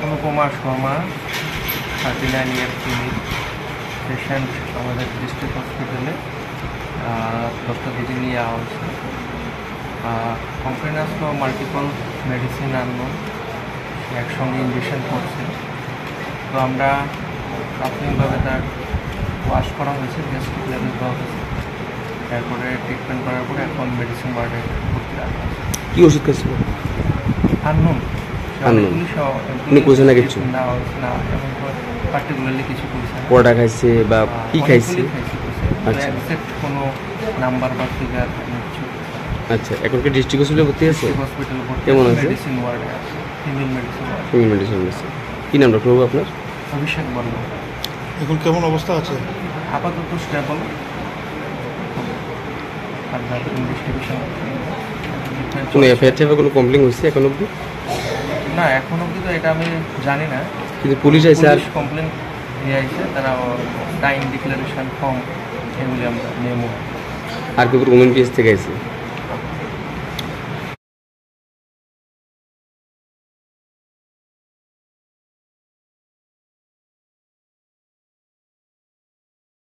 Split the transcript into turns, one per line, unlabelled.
অনুপমা শর্মা, 39 ইয়ার female, patient আমাদের district হসপিটালে 10টা দিকে নিয়ে আসা হয়েছে। কমপ্লেন আসলো মাল্টিপল মেডিসিন আননো, একসঙ্গে ইনজেকশন করছে। তো আমরা প্রাথমিকভাবে তার ওয়াশ করা হয়েছে, গ্যাস্ট্রিক লেভেল দেওয়া হয়েছে, তারপরে ট্রিটমেন্ট করার পরে এখন মেডিসিন ওয়ার্ডে ভর্তি রাখা হয়েছে।
কী ওষুধ খাইছিল?
আননোন
উনি কইছে না কিছু?
না না, এখন পার্টিকুলারলি কিছু কইছে না।
পরোটা খাইছে বা কি খাইছে? আচ্ছা
এক্সাক্ট কোনো নাম্বার বা ফিগার কিছু।
আচ্ছা, এখন কি ডিস্ট্রিক্ট হসপিটালে ভর্তি আছে?
হসপিটাল ভর্তি
কেমন আছে?
মেডিসিন ওয়ার্ডে আছে, female medicine word.
Female medicine আছে। কী নাম ডক্টরবাবু আপনার?
অভিষেক বর্মা।
এখন কেমন অবস্থা আছে?
আপাতত স্টেবল। আর ইনভেস্টিগেশন
কোনো এফআইআর টাইপের কোনো কমপ্লেন হয়েছে এখন অবধি?
না, এখন অবধি তো এটা আমি জানি না,
কিন্তু পুলিশ আইসে আর
কমপ্লেন নিয়ে আসছে, তারা টাইম ডিক্লারেশন ফর্ম এগুলি আমরা নিয়ম।
আর কেউ উমেন পিএস থেকে আইসে?